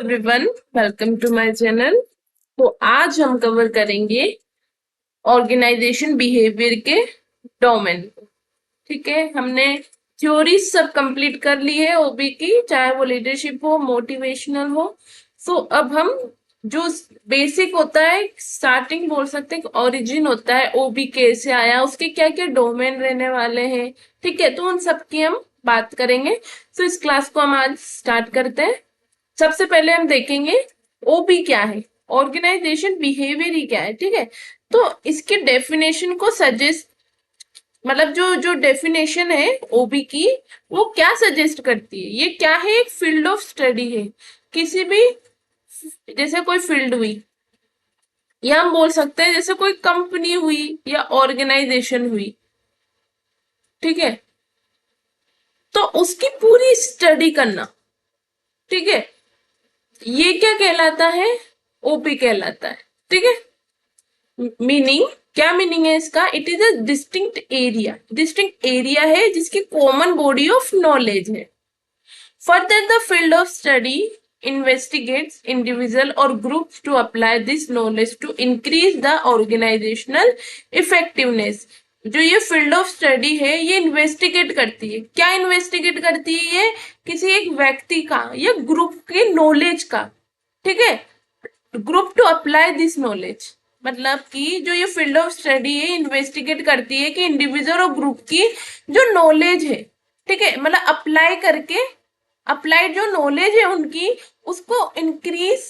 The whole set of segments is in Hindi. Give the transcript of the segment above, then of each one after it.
Everyone, welcome to my channel. तो आज हम कवर करेंगे ऑर्गेनाइजेशन बिहेवियर के डोमेन। ठीक है, हमने थ्योरी सब कंप्लीट कर ली है ओबी की, चाहे वो लीडरशिप हो, मोटिवेशनल हो। सो अब हम जो बेसिक होता है, स्टार्टिंग बोल सकते हैं, ओरिजिन होता है ओबी कैसे आया, उसके क्या क्या डोमेन रहने वाले हैं। ठीक है, तो उन सब की हम बात करेंगे। तो इस क्लास को हम आज स्टार्ट करते हैं। सबसे पहले हम देखेंगे ओबी क्या है, ऑर्गेनाइजेशन बिहेवियर ही क्या है। ठीक है, तो इसके डेफिनेशन को सजेस्ट, मतलब जो जो डेफिनेशन है ओबी की, वो क्या सजेस्ट करती है, ये क्या है, एक फील्ड ऑफ स्टडी है। किसी भी, जैसे कोई फील्ड हुई, या हम बोल सकते हैं जैसे कोई कंपनी हुई या ऑर्गेनाइजेशन हुई। ठीक है, तो उसकी पूरी स्टडी करना। ठीक है, ये क्या कहलाता है, ओपी कहलाता है। ठीक है, मीनिंग, क्या मीनिंग है इसका, it is a distinct area. Distinct area है जिसकी कॉमन बॉडी ऑफ नॉलेज है। Further the field of study investigates individual or groups to apply this knowledge to increase the organizational effectiveness। जो ये फील्ड ऑफ स्टडी है, ये इन्वेस्टिगेट करती है। क्या इन्वेस्टिगेट करती है, ये किसी एक व्यक्ति का या ग्रुप के नॉलेज का। ठीक है, group to apply this knowledge, मतलब कि जो ये फील्ड ऑफ स्टडी है, इन्वेस्टिगेट करती है कि इंडिविजुअल और ग्रुप की जो नॉलेज है, ठीक है, मतलब अप्लाई करके, अप्लाइड जो नॉलेज है उनकी, उसको increase,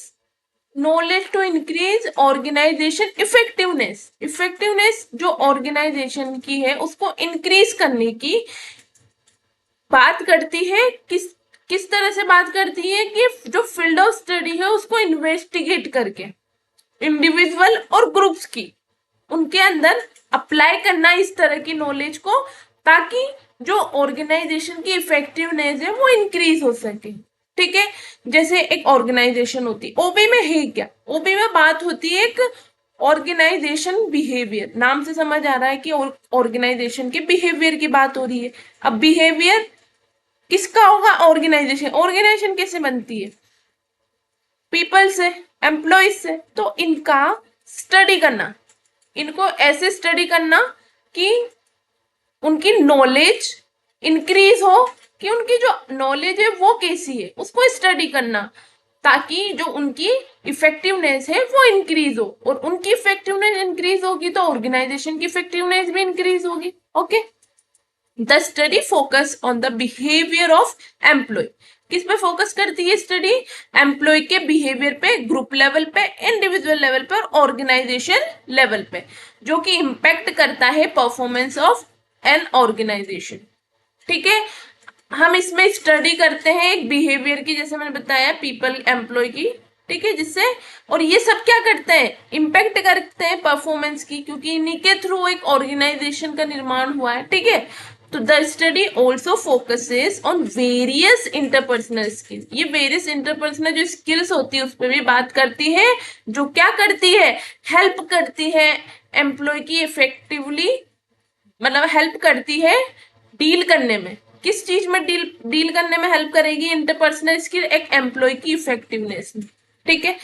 knowledge to increase organization effectiveness. Effectiveness जो ऑर्गेनाइजेशन की है उसको इंक्रीज करने की बात करती है। किस किस तरह से बात करती है कि जो फील्ड ऑफ स्टडी है उसको इन्वेस्टिगेट करके इंडिविजुअल और ग्रुप्स की, उनके अंदर अप्लाई करना इस तरह की नॉलेज को, ताकि जो ऑर्गेनाइजेशन की इफेक्टिवनेस है वो इंक्रीज हो सके। ठीक है, जैसे एक ऑर्गेनाइजेशन होती है, ओबी में है क्या, ओबी में बात होती है एक ऑर्गेनाइजेशन बिहेवियर। नाम से समझ आ रहा है कि ऑर्गेनाइजेशन के बिहेवियर की बात हो रही है। अब बिहेवियर किसका होगा, ऑर्गेनाइजेशन। ऑर्गेनाइजेशन कैसे बनती है, पीपल से, एम्प्लॉयज से। तो इनका स्टडी करना, इनको ऐसे स्टडी करना कि उनकी नॉलेज इंक्रीज हो, कि उनकी जो नॉलेज है वो कैसी है, उसको स्टडी करना, ताकि जो उनकी इफेक्टिवनेस है वो इंक्रीज हो। और उनकी इफेक्टिवनेस इंक्रीज होगी तो ऑर्गेनाइजेशन की इफेक्टिवनेस भी इंक्रीज होगी। Okay, the study focus on the behaviour of employee. किस पे फोकस करती है स्टडी, एम्प्लॉय के बिहेवियर पे, ग्रुप लेवल पे, इंडिविजुअल लेवल पे और ऑर्गेनाइजेशन लेवल पे, जो कि इंपैक्ट करता है परफॉर्मेंस ऑफ एन ऑर्गेनाइजेशन। ठीक है, हम इसमें स्टडी करते हैं एक बिहेवियर की, जैसे मैंने बताया पीपल, एम्प्लॉय की। ठीक है, जिससे, और ये सब क्या करते हैं, इम्पैक्ट करते हैं परफॉर्मेंस की, क्योंकि इन्हीं के थ्रू एक ऑर्गेनाइजेशन का निर्माण हुआ है। ठीक है, तो the study also focuses on various interpersonal skills. ये वेरियस इंटरपर्सनल जो स्किल्स होती है उस पर भी बात करती है, जो क्या करती है, हेल्प करती है एम्प्लॉय की इफेक्टिवली, मतलब हेल्प करती है डील करने में। किस चीज में डील करने में हेल्प करेगी, इंटरपर्सनल स्किल, एक एम्प्लॉय की इफेक्टिवनेस में। ठीक है,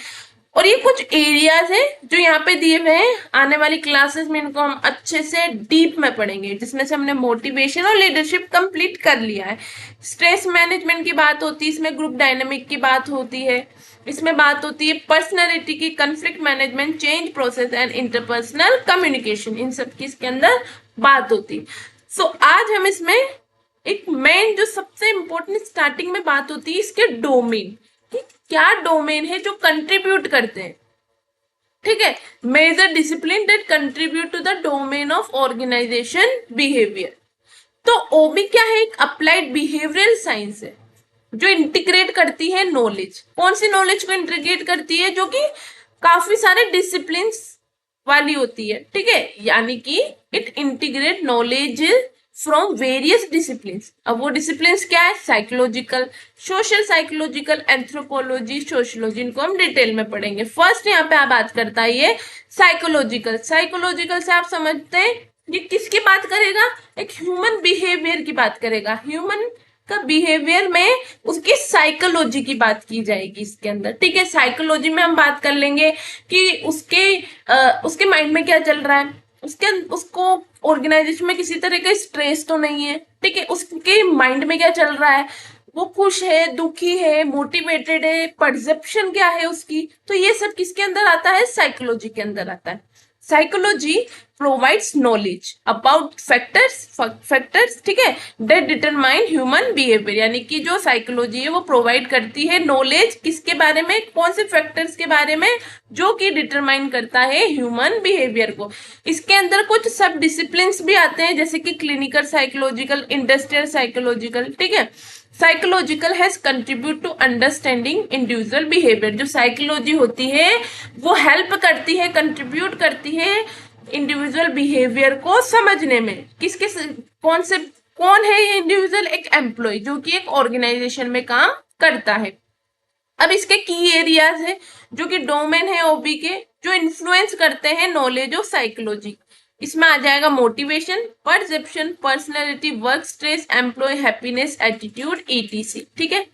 और ये कुछ एरियाज है जो यहाँ पे दिए हुए हैं। आने वाली क्लासेस में इनको हम अच्छे से डीप में पढ़ेंगे, जिसमें से हमने मोटिवेशन और लीडरशिप कंप्लीट कर लिया है। स्ट्रेस मैनेजमेंट की बात होती है, इसमें ग्रुप डायनामिक की बात होती है, इसमें बात होती है पर्सनैलिटी की, conflict management, change process and interpersonal communication, इन सब की इसके अंदर बात होती है। सो आज हम इसमें एक मेन, जो सबसे इंपॉर्टेंट स्टार्टिंग में बात होती है, इसके डोमेन, क्या डोमेन है जो कंट्रीब्यूट करते हैं। ठीक है, major discipline that contribute to the domain of organization behaviour. तो ओबी क्या है, एक अप्लाइड बिहेवियरल साइंस है जो इंटीग्रेट करती है नॉलेज। कौन सी नॉलेज को इंटीग्रेट करती है, जो कि काफी सारे डिसिप्लिन वाली होती है। ठीक है, यानी कि it integrate knowledge from various discipline. अब वो डिसिप्लिन क्या है, psychological, social psychological, anthropology, sociology, इनको हम डिटेल में पढ़ेंगे। फर्स्ट यहाँ पे बात करता है ये साइकोलॉजिकल। साइकोलॉजिकल से आप समझते हैं ये किसकी बात करेगा, एक ह्यूमन बिहेवियर की बात करेगा। ह्यूमन का बिहेवियर में उसकी साइकोलॉजी की बात की जाएगी इसके अंदर, ठीक है। साइकोलॉजी में हम बात कर लेंगे कि उसके माइंड में क्या चल रहा है, उसको ऑर्गेनाइजेशन में किसी तरह का स्ट्रेस तो नहीं है, ठीक है। उसके माइंड में क्या चल रहा है, वो खुश है, दुखी है, मोटिवेटेड है, परसेप्शन क्या है उसकी, तो ये सब किसके अंदर आता है, साइकोलॉजी के अंदर आता है। Psychology provides knowledge about factors, ठीक है, दैट डिटरमाइन ह्यूमन बिहेवियर, यानी कि जो साइकोलॉजी है वो प्रोवाइड करती है नॉलेज किसके बारे में, कौन से फैक्टर्स के बारे में, जो कि डिटरमाइन करता है ह्यूमन बिहेवियर को। इसके अंदर कुछ सब डिसिप्लिन भी आते हैं, जैसे कि क्लिनिकल साइकोलॉजिकल, इंडस्ट्रियल साइकोलॉजिकल, ठीक है। Psychological has contribute to understanding individual behaviour, जो साइकोलॉजी होती है वो हेल्प करती है, कंट्रीब्यूट करती है इंडिविजुअल बिहेवियर को समझने में। किसके कौन है ये इंडिविजुअल, एक एम्प्लॉय जो कि एक ऑर्गेनाइजेशन में काम करता है। अब इसके की एरियाज है जो कि डोमेन है ओबी के, जो इन्फ्लुएंस करते हैं नॉलेज ऑफ साइकोलॉजी। इसमें आ जाएगा motivation, perception, personality, work stress, employee happiness, attitude, etc, ठीक है।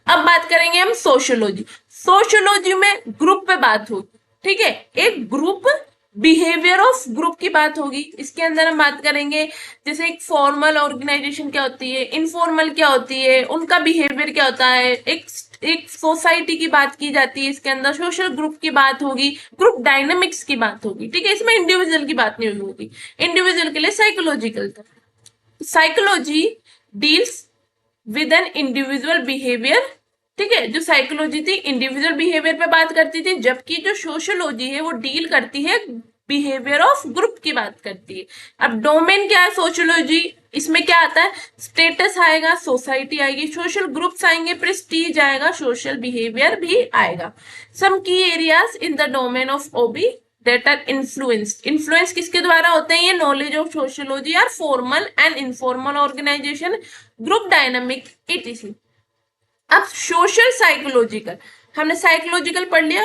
अब बात करेंगे हम सोशियोलॉजी। सोशियोलॉजी में ग्रुप पे बात होगी, ठीक है, एक ग्रुप बिहेवियर ऑफ ग्रुप की बात होगी। इसके अंदर हम बात करेंगे जैसे एक फॉर्मल ऑर्गेनाइजेशन क्या होती है, इनफॉर्मल क्या होती है, उनका बिहेवियर क्या होता है, एक सोसाइटी की बात की जाती है, इसके अंदर सोशल ग्रुप की बात होगी, ग्रुप डायनामिक्स की बात होगी, ठीक है। इसमें इंडिविजुअल की बात नहीं होगी, इंडिविजुअल के लिए साइकोलॉजिकल था। Psychology deals with an individual behaviour, ठीक है, जो साइकोलॉजी थी इंडिविजुअल बिहेवियर पे बात करती थी, जबकि जो सोशियोलॉजी है वो डील करती है बिहेवियर ऑफ ग्रुप की बात करती है। अब डोमेन क्या है सोशियोलॉजी, इसमें क्या आता है, स्टेटस आएगा, सोसाइटी आएगी, सोशल ग्रुप्स आएंगे, प्रेस्टीज आएगा, सोशल बिहेवियर भी आएगा। Some key areas in the domain of OB that are influenced, influence किसके द्वारा होते हैं, ये knowledge of sociology are formal and informal organization, group dynamic, etc। अब सोशल साइकोलॉजिकल, हमने साइकोलॉजिकल पढ़ लिया,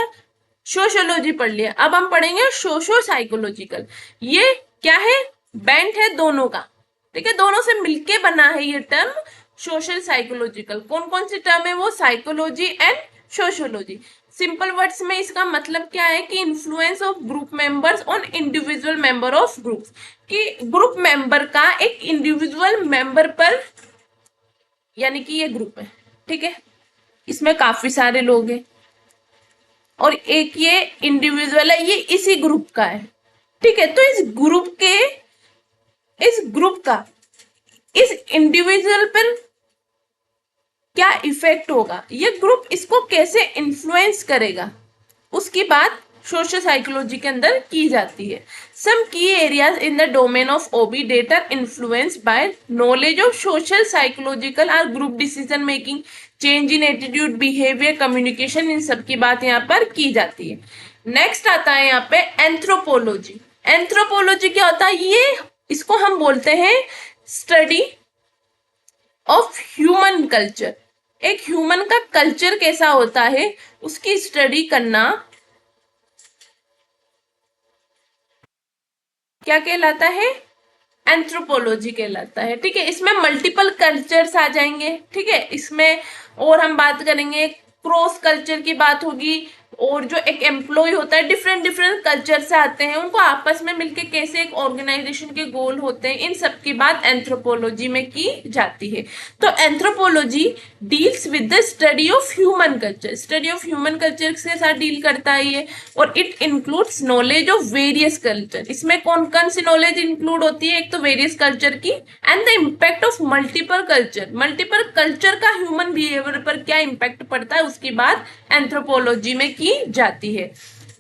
सोशियोलॉजी पढ़ लिया, अब हम पढ़ेंगे सोशो साइकोलॉजिकल। ये क्या है, बैंड है दोनों का, ठीक है, दोनों से मिलके बना है ये टर्म सोशल साइकोलॉजिकल। कौन कौन सी टर्म है वो, psychology and sociology. Simple words में इसका मतलब क्या है कि influence of group members on individual member of group, कि ग्रुप मेंबर का एक इंडिविजुअल मेंबर पर, यानी कि ये ग्रुप है, ठीक है, इसमें काफी सारे लोग हैं और एक ये इंडिविजुअल है, ये इसी ग्रुप का है, ठीक है। तो इस ग्रुप का इस इंडिविजुअल पर क्या इफेक्ट होगा, ये ग्रुप इसको कैसे इन्फ्लुएंस करेगा, उसकी बात सोशल साइकोलॉजी के अंदर की जाती है। Some key areas in the domain of OB data influenced by knowledge of social psychological और group decision making, change in attitude, behaviour, communication, इन सब की बात यहाँ पर की जाती है। नेक्स्ट आता है यहाँ पे एंथ्रोपोलॉजी। एंथ्रोपोलॉजी क्या होता है, ये इसको हम बोलते हैं स्टडी ऑफ ह्यूमन कल्चर। एक ह्यूमन का कल्चर कैसा होता है उसकी स्टडी करना क्या कहलाता है, एंथ्रोपोलॉजी कहलाता है, ठीक है। इसमें मल्टीपल कल्चर्स आ जाएंगे, ठीक है, इसमें और हम बात करेंगे क्रॉस कल्चर की बात होगी, और जो एक एम्प्लॉय होता है डिफरेंट डिफरेंट कल्चर से आते हैं, उनको आपस में मिलके कैसे एक ऑर्गेनाइजेशन के गोल होते हैं, इन सब की बात एंथ्रोपोलॉजी में की जाती है। तो anthropology deals with the study of human culture, study of human culture के साथ डील करता है ये, और it includes knowledge of various culture. इसमें कौन कौन सी नॉलेज इंक्लूड होती है, एक तो वेरियस कल्चर की, and the impact of multiple culture, multiple culture का ह्यूमन बिहेवियर पर क्या इम्पैक्ट पड़ता है उसकी बात एंथ्रोपोलॉजी में की जाती है।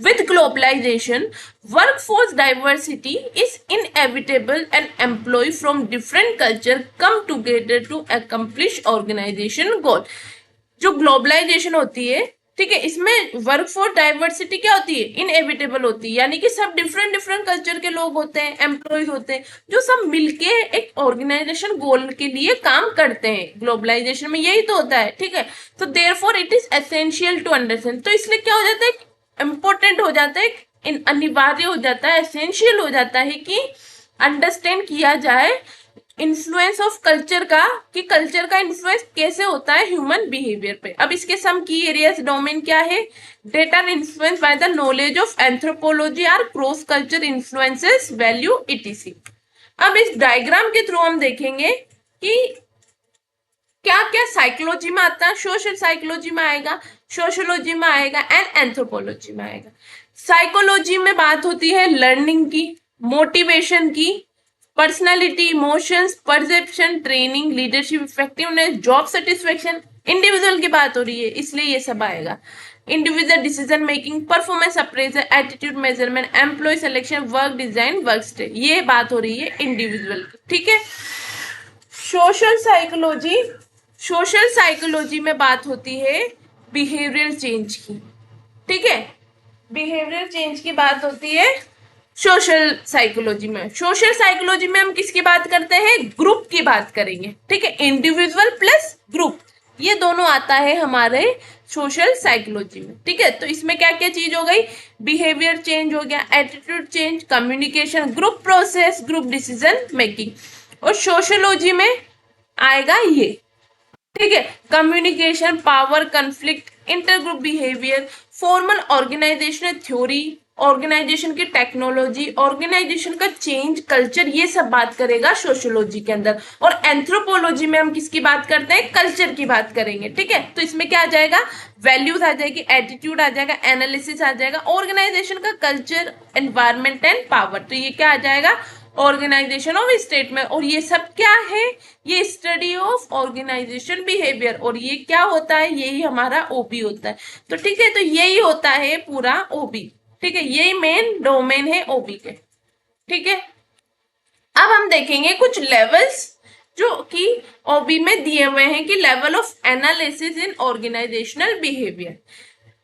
With globalization, workforce diversity is inevitable and employees from different culture come together to accomplish organization goal। जो ग्लोबलाइजेशन होती है, ठीक है, इसमें वर्कफोर्स डाइवर्सिटी क्या होती है, इनएविटेबल होती है, यानी कि सब डिफरेंट डिफरेंट कल्चर के लोग होते हैं, एम्प्लॉयज होते हैं, जो सब मिलके एक ऑर्गेनाइजेशन गोल के लिए काम करते हैं। ग्लोबलाइजेशन में यही तो होता है, ठीक है। तो therefore it is essential to understand, तो इसलिए क्या हो जाता है, इंपॉर्टेंट हो जाता है, अनिवार्य हो जाता है, एसेंशियल हो जाता है कि अंडरस्टैंड किया जाए इन्फ्लुएंस ऑफ कल्चर का, कि कल्चर का इन्फ्लुएंस कैसे होता है ह्यूमन बिहेवियर पे। अब इसके सम की एरियाज डोमेन क्या है? Data influence by the knowledge of anthropology are cross culture influences value etc. अब इस डायग्राम के थ्रू हम देखेंगे कि क्या क्या साइकोलॉजी में आता है। सोशल साइकोलॉजी में आएगा, सोशियोलॉजी में आएगा एंड एंथ्रोपोलॉजी में आएगा। साइकोलॉजी में बात होती है लर्निंग की, मोटिवेशन की, personality, emotions, perception, training, leadership, effectiveness, job satisfaction. Individual की बात हो रही है इसलिए ये सब आएगा। Individual decision making, performance appraisal, attitude measurement, employee selection, work design, work stay, ये बात हो रही है इंडिविजुअल की। ठीक है। सोशल साइकोलॉजी, सोशल साइकोलॉजी में बात होती है बिहेवियरल चेंज की। ठीक है, बिहेवियरल चेंज की बात होती है सोशल साइकोलॉजी में। सोशल साइकोलॉजी में हम किसकी बात करते हैं? ग्रुप की बात करेंगे। ठीक है, इंडिविजुअल प्लस ग्रुप, ये दोनों आता है हमारे सोशल साइकोलॉजी में। ठीक है, तो इसमें क्या क्या चीज हो गई? बिहेवियर चेंज हो गया, attitude change, communication, group process, group decision making. और सोशियोलॉजी में आएगा ये। ठीक है, communication, power, conflict, inter group behaviour, formal organizational theory, organization की टेक्नोलॉजी, ऑर्गेनाइजेशन का चेंज, कल्चर, ये सब बात करेगा सोशियोलॉजी के अंदर। और एंथ्रोपोलॉजी में हम किसकी बात करते हैं? कल्चर की बात करेंगे। ठीक है, तो इसमें क्या आ जाएगा? वैल्यूज आ जाएगी, एटीट्यूड आ जाएगा, एनालिसिस आ जाएगा, ऑर्गेनाइजेशन का कल्चर, एनवायरमेंट एंड पावर। तो ये क्या आ जाएगा? ऑर्गेनाइजेशन ऑफ स्टेट में। और ये सब क्या है? ये स्टडी ऑफ ऑर्गेनाइजेशन बिहेवियर। और ये क्या होता है? यही हमारा ओबी होता है। तो ठीक है, तो यही होता है पूरा ओबी। ठीक है, यही मेन डोमेन है ओबी के। ठीक है, अब हम देखेंगे कुछ लेवल्स जो कि ओबी में दिए हुए हैं कि level of analysis in organizational behaviour.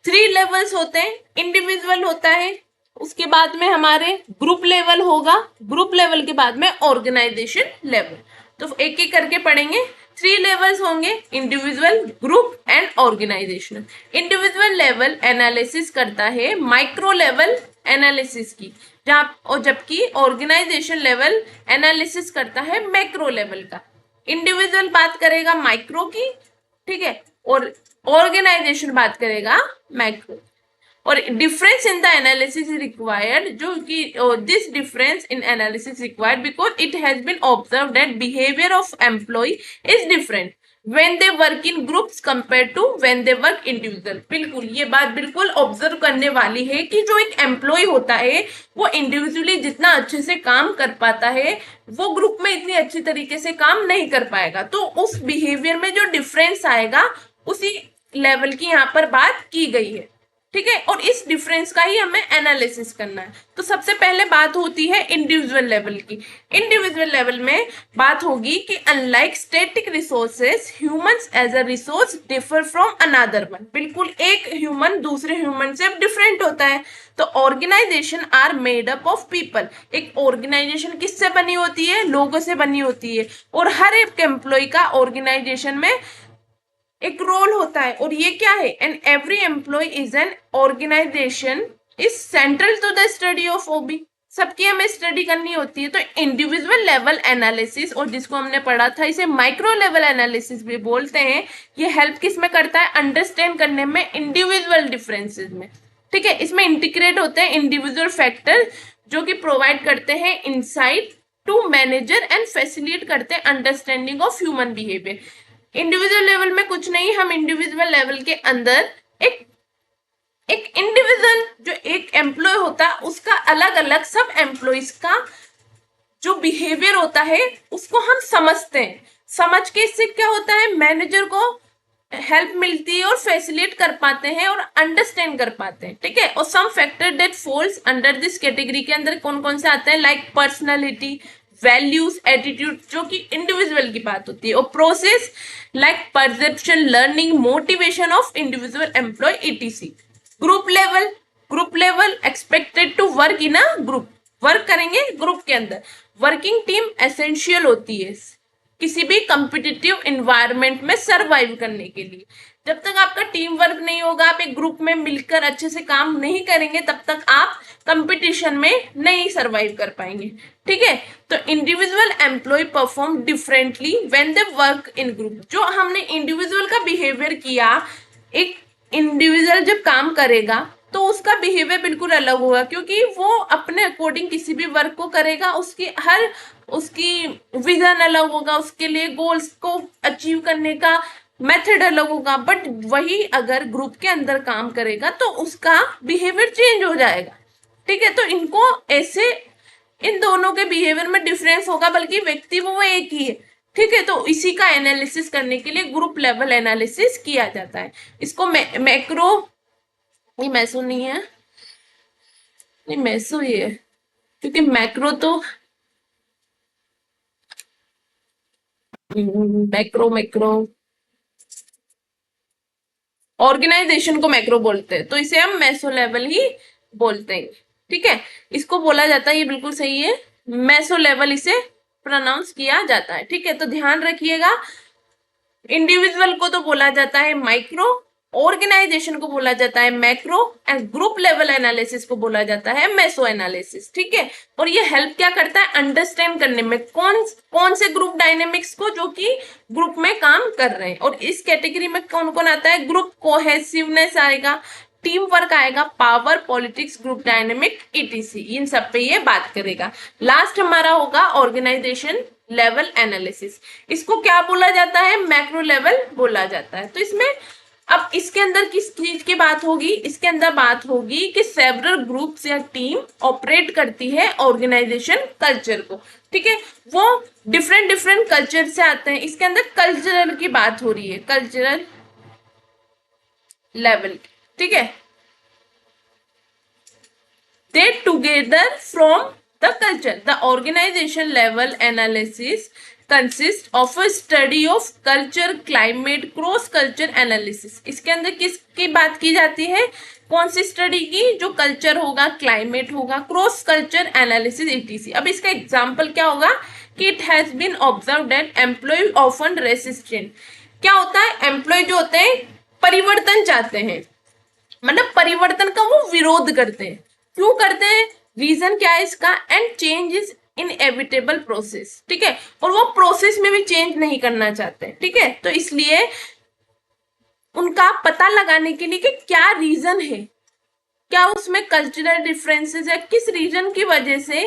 3 levels होते हैं। इंडिविजुअल होता है, उसके बाद में हमारे ग्रुप लेवल होगा, ग्रुप लेवल के बाद में ऑर्गेनाइजेशन लेवल। तो एक एक करके पढ़ेंगे। 3 लेवल्स होंगे, individual, group and organizational. Individual level analysis करता है माइक्रो लेवल एनालिसिस की, जहाँ, और जबकि ऑर्गेनाइजेशन लेवल एनालिसिस करता है मैक्रो लेवल का। इंडिविजुअल बात करेगा माइक्रो की, ठीक है, और ऑर्गेनाइजेशन बात करेगा मैक्रो। और difference in the analysis is required, जो कि this difference in analysis required because it has been observe that behaviour of employee is different when they work in groups compared to when they work individual। बिल्कुल, ये बात बिल्कुल ऑब्जर्व करने वाली है कि जो एक एम्प्लॉय होता है वो इंडिविजुअली जितना अच्छे से काम कर पाता है वो ग्रुप में इतनी अच्छी तरीके से काम नहीं कर पाएगा। तो उस बिहेवियर में जो डिफरेंस आएगा उसी लेवल की यहाँ पर बात की गई है। ठीक है, और इस डिफरेंस का ही हमें एनालिसिस करना है। तो सबसे पहले बात होती है इंडिविजुअल लेवल की। इंडिविजुअल लेवल में बात होगी कि unlike static resources, humans as a resource differ from another one. बिल्कुल, एक ह्यूमन दूसरे ह्यूमन से डिफरेंट होता है। तो organization are made up of people. एक ऑर्गेनाइजेशन किससे बनी होती है? लोगों से बनी होती है। और हर एक एम्प्लॉय का ऑर्गेनाइजेशन में एक रोल होता है। और ये क्या है? And every employee is an organization is central to the study of OB. सबकी हमें स्टडी करनी होती है। तो इंडिविजुअल लेवल एनालिसिस, और जिसको हमने पढ़ा था इसे माइक्रो लेवल एनालिसिस भी बोलते हैं, ये हेल्प किस में करता है? अंडरस्टैंड करने में इंडिविजुअल डिफरेंसेस में। ठीक है, इसमें इंटीग्रेट होते हैं इंडिविजुअल फैक्टर जो कि प्रोवाइड करते हैं insight to manager and facilitate करते हैं understanding of human behaviour. Individual level में कुछ नहीं, हम इंडिविजुअल लेवल के अंदर एक इंडिविजुअल जो एक एम्प्लॉय होता है उसका अलग अलग सब एम्प्लॉयज का जो बिहेवियर होता है उसको हम समझते हैं। समझ के इससे क्या होता है? मैनेजर को हेल्प मिलती है और फैसिलिटेट कर पाते हैं और अंडरस्टैंड कर पाते हैं। ठीक है, और some factor that falls under this category के अंदर कौन कौन से आते हैं? लाइक पर्सनालिटी, वैल्यूज, एटीट्यूड, जो कि इंडिविजुअल की बात होती है, और process like perception, learning, motivation of individual employee etc. Group level, group level expected to work in a group. Work करेंगे ग्रुप के अंदर। वर्किंग टीम एसेंशियल होती है किसी भी कॉम्पिटिटिव एनवायरनमेंट में सरवाइव करने के लिए। जब तक आपका टीम वर्क नहीं होगा, आप एक ग्रुप में मिलकर अच्छे से काम नहीं करेंगे, तब तक आप कंपटीशन में नहीं सरवाइव कर पाएंगे। ठीक है, तो individual employee perform differently when they work in group. जो हमने इंडिविजुअल का बिहेवियर किया, एक इंडिविजुअल जब काम करेगा तो उसका बिहेवियर बिल्कुल अलग होगा, क्योंकि वो अपने अकॉर्डिंग किसी भी वर्क को करेगा, उसकी विजन अलग होगा, उसके लिए गोल्स को अचीव करने का मेथड अलग होगा। बट वही अगर ग्रुप के अंदर काम करेगा तो उसका बिहेवियर चेंज हो जाएगा। ठीक है, तो इनको ऐसे इन दोनों के बिहेवियर में डिफरेंस होगा, बल्कि व्यक्ति वो एक ही है। ठीक है, तो इसी का एनालिसिस करने के लिए ग्रुप लेवल एनालिसिस किया जाता है। इसको मैक्रो, ये मैसो नहीं है, नहीं मैसो ही है, क्योंकि मैक्रो तो मैक्रो मैक्रो ऑर्गेनाइजेशन को मैक्रो बोलते हैं, तो इसे हम मैसो लेवल ही बोलते हैं। ठीक है, इसको बोला जाता है, ये बिल्कुल सही है, मैसो लेवल इसे प्रोनाउंस किया जाता है। ठीक है, तो ध्यान रखिएगा, इंडिविजुअल को तो बोला जाता है माइक्रो, ऑर्गेनाइजेशन को बोला जाता है macro, and group level analysis को बोला जाता है मेसो एनालिसिस। ठीक है, और ये हेल्प क्या करता है अंडरस्टैंड करने में, कौन कौन से ग्रुप डायनेमिक्स को जो कि ग्रुप में काम कर रहे हैं। और इस कैटेगरी में कौन कौन आता है, ग्रुप कोहेसिवनेस आएगा, टीम वर्क आएगा, power, politics, group dynamic, ETC, इन सब पे ये बात करेगा। लास्ट हमारा होगा ऑर्गेनाइजेशन लेवल एनालिसिस। इसको क्या बोला जाता है, मैक्रो लेवल बोला जाता है। तो इसमें अब इसके अंदर किस चीज की बात होगी, इसके अंदर बात होगी कि सेवरल ग्रुप्स या टीम ऑपरेट करती है ऑर्गेनाइजेशन कल्चर को। ठीक है, वो डिफरेंट डिफरेंट कल्चर से आते हैं, इसके अंदर कल्चरल की बात हो रही है, कल्चरल लेवल। ठीक है, they together from the culture. The organization level analysis consists of a study of culture, climate, cross culture analysis. इसके अंदर किसकी बात की जाती है, कौन सी स्टडी की, जो कल्चर होगा, क्लाइमेट होगा, क्रॉस कल्चर एनालिसिस, ईटीसी। अब इसका एग्जांपल क्या होगा कि it has been observe that employee often resistant. क्या होता है, एम्प्लॉय जो होते हैं परिवर्तन चाहते हैं, मतलब परिवर्तन का वो विरोध करते हैं। क्यों करते हैं, रीजन क्या है इसका, and change is inevitable process. ठीक है, और वो प्रोसेस में भी चेंज नहीं करना चाहते। ठीक है, तो इसलिए उनका पता लगाने के लिए कि क्या रीजन है, क्या उसमें कल्चरल डिफरेंसेस है, किस रीजन की वजह से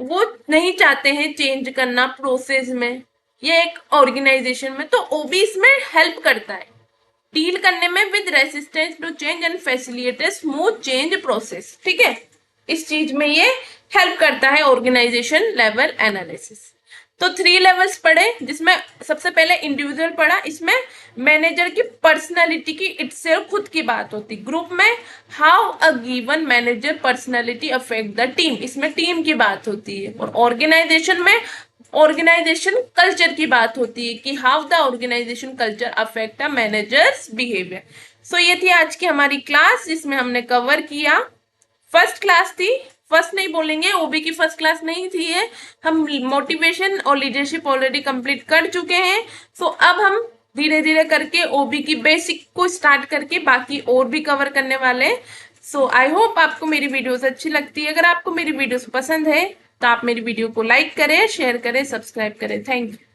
वो नहीं चाहते हैं चेंज करना प्रोसेस में, ये एक ऑर्गेनाइजेशन में, तो ओबी इसमें हेल्प करता है डील करने में with resistance to change and facilitate smooth change process. ठीक है, इस चीज में ये हेल्प करता है ऑर्गेनाइजेशन लेवल एनालिसिस। तो 3 लेवल्स पढ़े, जिसमें सबसे पहले इंडिविजुअल पढ़ा, इसमें मैनेजर की पर्सनालिटी की इटसेल्फ खुद की बात होती। ग्रुप में how a given manager personality affect the team, इसमें टीम की बात होती है। और ऑर्गेनाइजेशन में ऑर्गेनाइजेशन कल्चर की बात होती है कि how the organization culture affect a manager's behaviour. So ये थी आज की हमारी क्लास, जिसमें हमने कवर किया, फर्स्ट क्लास थी, फर्स्ट नहीं बोलेंगे, ओबी की फर्स्ट क्लास नहीं थी ये, हम मोटिवेशन और लीडरशिप ऑलरेडी कंप्लीट कर चुके हैं। सो अब हम धीरे धीरे करके ओबी की बेसिक को स्टार्ट करके बाकी और भी कवर करने वाले। सो आई होप आपको मेरी वीडियोस अच्छी लगती है। अगर आपको मेरी वीडियोस पसंद है तो आप मेरी वीडियो को लाइक करें, शेयर करें, सब्सक्राइब करें। Thank you.